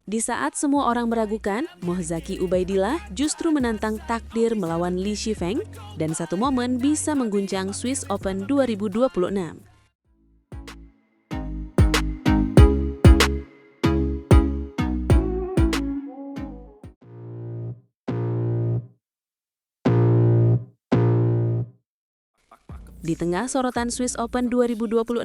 Di saat semua orang meragukan, Mohzaki Ubaidillah justru menantang takdir melawan Li Shifeng dan satu momen bisa mengguncang Swiss Open 2026. Di tengah sorotan Swiss Open 2026,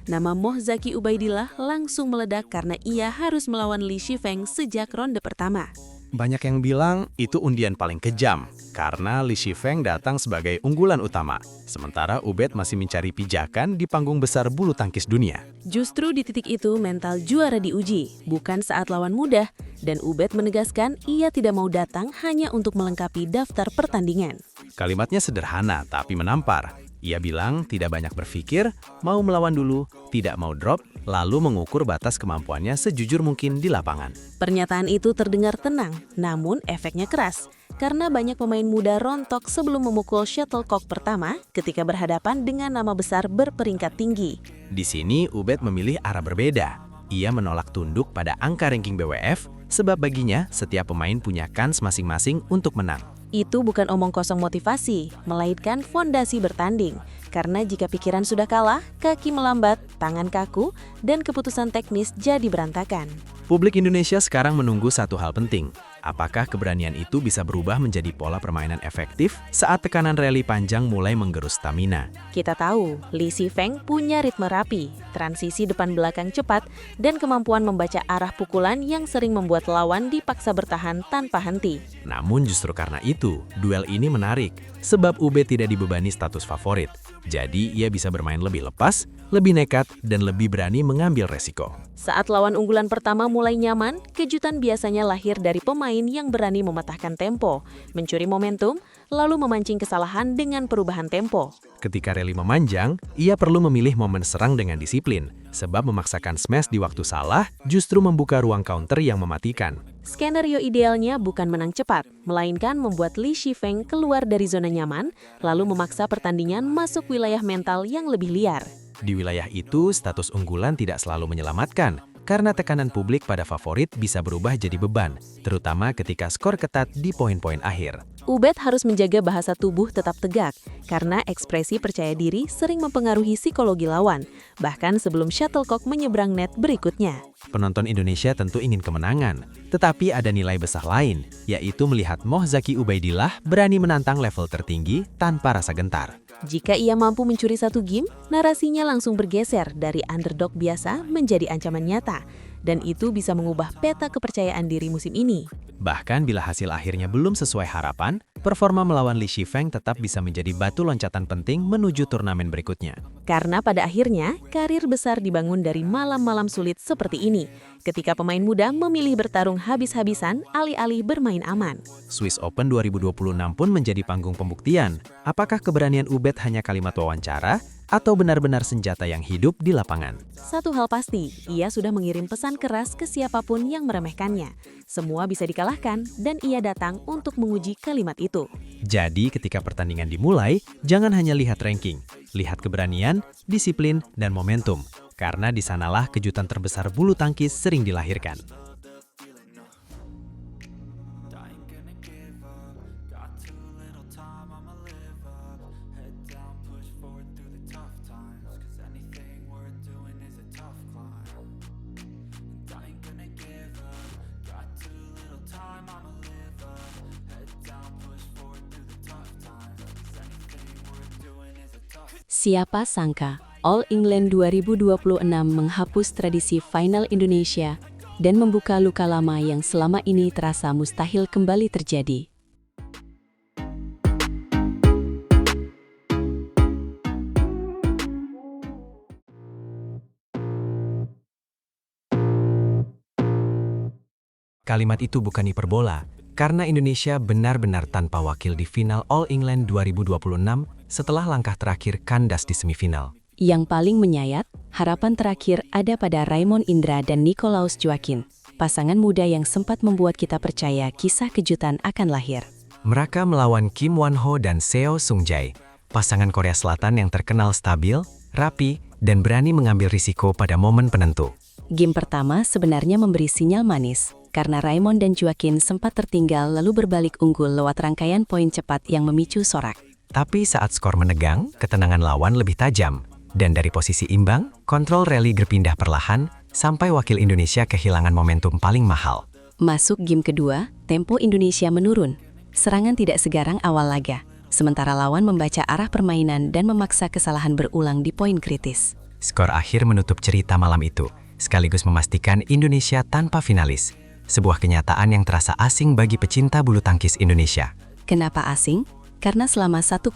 nama Mohzaki Ubaidillah langsung meledak karena ia harus melawan Li Shifeng sejak ronde pertama. Banyak yang bilang itu undian paling kejam, karena Li Shifeng datang sebagai unggulan utama, sementara Ubed masih mencari pijakan di panggung besar bulu tangkis dunia. Justru di titik itu mental juara diuji, bukan saat lawan mudah, dan Ubed menegaskan ia tidak mau datang hanya untuk melengkapi daftar pertandingan. Kalimatnya sederhana tapi menampar. Ia bilang tidak banyak berpikir, mau melawan dulu, tidak mau drop, lalu mengukur batas kemampuannya sejujur mungkin di lapangan. Pernyataan itu terdengar tenang, namun efeknya keras. Karena banyak pemain muda rontok sebelum memukul shuttlecock pertama ketika berhadapan dengan nama besar berperingkat tinggi. Di sini Ubed memilih arah berbeda. Ia menolak tunduk pada angka ranking BWF, sebab baginya setiap pemain punya kans masing-masing untuk menang. Itu bukan omong kosong motivasi, melainkan fondasi bertanding. Karena jika pikiran sudah kalah, kaki melambat, tangan kaku, dan keputusan teknis jadi berantakan. Publik Indonesia sekarang menunggu satu hal penting. Apakah keberanian itu bisa berubah menjadi pola permainan efektif saat tekanan rally panjang mulai menggerus stamina? Kita tahu, Li Shifeng punya ritme rapi, transisi depan belakang cepat, dan kemampuan membaca arah pukulan yang sering membuat lawan dipaksa bertahan tanpa henti. Namun justru karena itu, duel ini menarik, sebab Ubed tidak dibebani status favorit. Jadi ia bisa bermain lebih lepas, lebih nekat, dan lebih berani mengambil resiko. Saat lawan unggulan pertama mulai nyaman, kejutan biasanya lahir dari pemain yang berani mematahkan tempo, mencuri momentum, lalu memancing kesalahan dengan perubahan tempo. Ketika rally memanjang, ia perlu memilih momen serang dengan disiplin, sebab memaksakan smash di waktu salah justru membuka ruang counter yang mematikan. Skenario idealnya bukan menang cepat, melainkan membuat Li Shifeng keluar dari zona nyaman, lalu memaksa pertandingan masuk wilayah mental yang lebih liar. Di wilayah itu, status unggulan tidak selalu menyelamatkan, karena tekanan publik pada favorit bisa berubah jadi beban, terutama ketika skor ketat di poin-poin akhir. Ubed harus menjaga bahasa tubuh tetap tegak, karena ekspresi percaya diri sering mempengaruhi psikologi lawan, bahkan sebelum shuttlecock menyeberang net berikutnya. Penonton Indonesia tentu ingin kemenangan, tetapi ada nilai besar lain, yaitu melihat Mohzaki Ubaidillah berani menantang level tertinggi tanpa rasa gentar. Jika ia mampu mencuri satu game, narasinya langsung bergeser dari underdog biasa menjadi ancaman nyata, dan itu bisa mengubah peta kepercayaan diri musim ini. Bahkan bila hasil akhirnya belum sesuai harapan, performa melawan Li Shifeng tetap bisa menjadi batu loncatan penting menuju turnamen berikutnya. Karena pada akhirnya, karir besar dibangun dari malam-malam sulit seperti ini, ketika pemain muda memilih bertarung habis-habisan alih-alih bermain aman. Swiss Open 2026 pun menjadi panggung pembuktian. Apakah keberanian Ubed hanya kalimat wawancara, atau benar-benar senjata yang hidup di lapangan? Satu hal pasti, ia sudah mengirim pesan keras ke siapapun yang meremehkannya. Semua bisa dikalahkan, dan ia datang untuk menguji kalimat itu. Jadi ketika pertandingan dimulai, jangan hanya lihat ranking. Lihat keberanian, disiplin, dan momentum. Karena di sanalah kejutan terbesar bulu tangkis sering dilahirkan. Siapa sangka, All England 2026 menghapus tradisi final Indonesia dan membuka luka lama yang selama ini terasa mustahil kembali terjadi. Kalimat itu bukan hiperbola, karena Indonesia benar-benar tanpa wakil di final All England 2026 setelah langkah terakhir kandas di semifinal. Yang paling menyayat, harapan terakhir ada pada Raymond Indra dan Nicolaus Joaquin, pasangan muda yang sempat membuat kita percaya kisah kejutan akan lahir. Mereka melawan Kim Won-ho dan Seo Sung-jae, pasangan Korea Selatan yang terkenal stabil, rapi, dan berani mengambil risiko pada momen penentu. Game pertama sebenarnya memberi sinyal manis, karena Raymond dan Joaquin sempat tertinggal lalu berbalik unggul lewat rangkaian poin cepat yang memicu sorak. Tapi saat skor menegang, ketenangan lawan lebih tajam. Dan dari posisi imbang, kontrol rally berpindah perlahan, sampai wakil Indonesia kehilangan momentum paling mahal. Masuk game kedua, tempo Indonesia menurun. Serangan tidak segarang awal laga, sementara lawan membaca arah permainan dan memaksa kesalahan berulang di poin kritis. Skor akhir menutup cerita malam itu, sekaligus memastikan Indonesia tanpa finalis. Sebuah kenyataan yang terasa asing bagi pecinta bulu tangkis Indonesia. Kenapa asing? Karena selama 1,5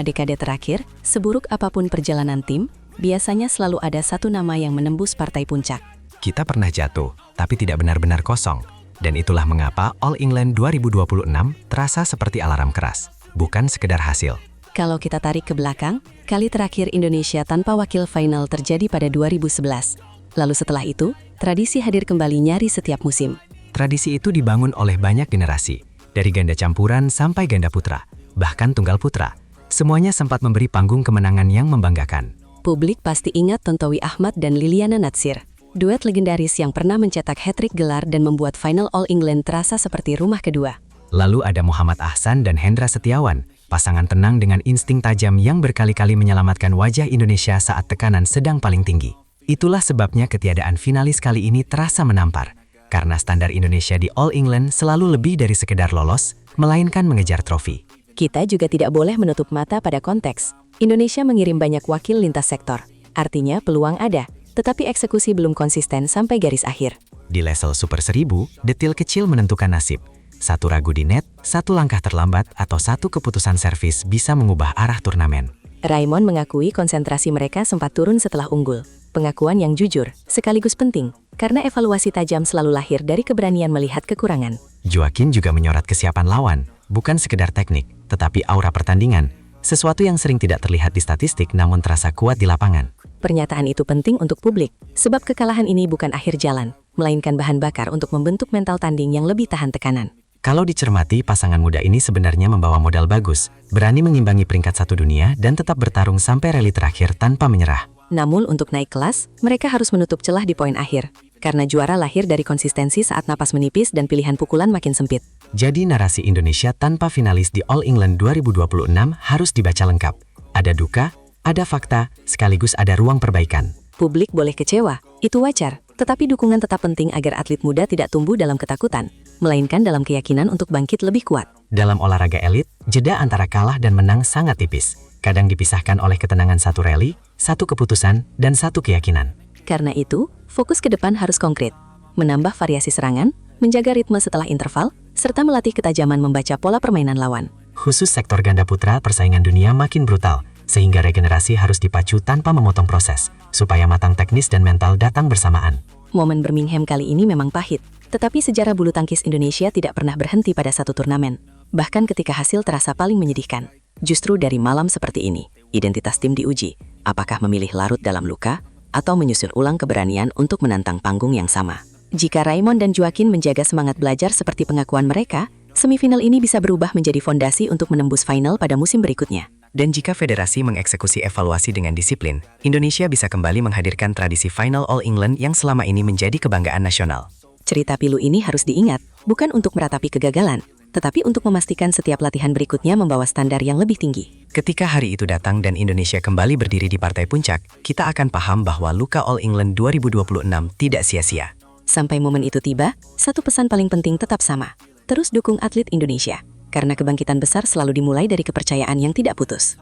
dekade terakhir, seburuk apapun perjalanan tim, biasanya selalu ada satu nama yang menembus partai puncak. Kita pernah jatuh, tapi tidak benar-benar kosong. Dan itulah mengapa All England 2026 terasa seperti alarm keras, bukan sekedar hasil. Kalau kita tarik ke belakang, kali terakhir Indonesia tanpa wakil final terjadi pada 2011. Lalu setelah itu, tradisi hadir kembali nyaris setiap musim. Tradisi itu dibangun oleh banyak generasi, dari ganda campuran sampai ganda putra, bahkan tunggal putra. Semuanya sempat memberi panggung kemenangan yang membanggakan. Publik pasti ingat Tontowi Ahmad dan Liliana Natsir, duet legendaris yang pernah mencetak hat-trick gelar dan membuat final All England terasa seperti rumah kedua. Lalu ada Muhammad Ahsan dan Hendra Setiawan, pasangan tenang dengan insting tajam yang berkali-kali menyelamatkan wajah Indonesia saat tekanan sedang paling tinggi. Itulah sebabnya ketiadaan finalis kali ini terasa menampar, karena standar Indonesia di All England selalu lebih dari sekedar lolos, melainkan mengejar trofi. Kita juga tidak boleh menutup mata pada konteks. Indonesia mengirim banyak wakil lintas sektor. Artinya peluang ada, tetapi eksekusi belum konsisten sampai garis akhir. Di level Super 1000, detil kecil menentukan nasib. Satu ragu di net, satu langkah terlambat, atau satu keputusan servis bisa mengubah arah turnamen. Raymond mengakui konsentrasi mereka sempat turun setelah unggul. Pengakuan yang jujur, sekaligus penting, karena evaluasi tajam selalu lahir dari keberanian melihat kekurangan. Joaquin juga menyorot kesiapan lawan, bukan sekedar teknik, tetapi aura pertandingan, sesuatu yang sering tidak terlihat di statistik namun terasa kuat di lapangan. Pernyataan itu penting untuk publik, sebab kekalahan ini bukan akhir jalan, melainkan bahan bakar untuk membentuk mental tanding yang lebih tahan tekanan. Kalau dicermati, pasangan muda ini sebenarnya membawa modal bagus, berani mengimbangi peringkat 1 dunia dan tetap bertarung sampai rally terakhir tanpa menyerah. Namun untuk naik kelas, mereka harus menutup celah di poin akhir, karena juara lahir dari konsistensi saat napas menipis dan pilihan pukulan makin sempit. Jadi narasi Indonesia tanpa finalis di All England 2026 harus dibaca lengkap. Ada duka, ada fakta, sekaligus ada ruang perbaikan. Publik boleh kecewa, itu wajar, tetapi dukungan tetap penting agar atlet muda tidak tumbuh dalam ketakutan, melainkan dalam keyakinan untuk bangkit lebih kuat. Dalam olahraga elit, jeda antara kalah dan menang sangat tipis. Kadang dipisahkan oleh ketenangan satu rally, satu keputusan, dan satu keyakinan. Karena itu, fokus ke depan harus konkret. Menambah variasi serangan, menjaga ritme setelah interval, serta melatih ketajaman membaca pola permainan lawan. Khusus sektor ganda putra, persaingan dunia makin brutal, sehingga regenerasi harus dipacu tanpa memotong proses, supaya matang teknis dan mental datang bersamaan. Momen Birmingham kali ini memang pahit, tetapi sejarah bulu tangkis Indonesia tidak pernah berhenti pada satu turnamen, bahkan ketika hasil terasa paling menyedihkan. Justru dari malam seperti ini, identitas tim diuji, apakah memilih larut dalam luka, atau menyusun ulang keberanian untuk menantang panggung yang sama. Jika Raymond dan Joaquin menjaga semangat belajar seperti pengakuan mereka, semifinal ini bisa berubah menjadi fondasi untuk menembus final pada musim berikutnya. Dan jika federasi mengeksekusi evaluasi dengan disiplin, Indonesia bisa kembali menghadirkan tradisi final All England yang selama ini menjadi kebanggaan nasional. Cerita pilu ini harus diingat, bukan untuk meratapi kegagalan, tetapi untuk memastikan setiap latihan berikutnya membawa standar yang lebih tinggi. Ketika hari itu datang dan Indonesia kembali berdiri di partai puncak, kita akan paham bahwa luka All England 2026 tidak sia-sia. Sampai momen itu tiba, satu pesan paling penting tetap sama. Terus dukung atlet Indonesia, karena kebangkitan besar selalu dimulai dari kepercayaan yang tidak putus.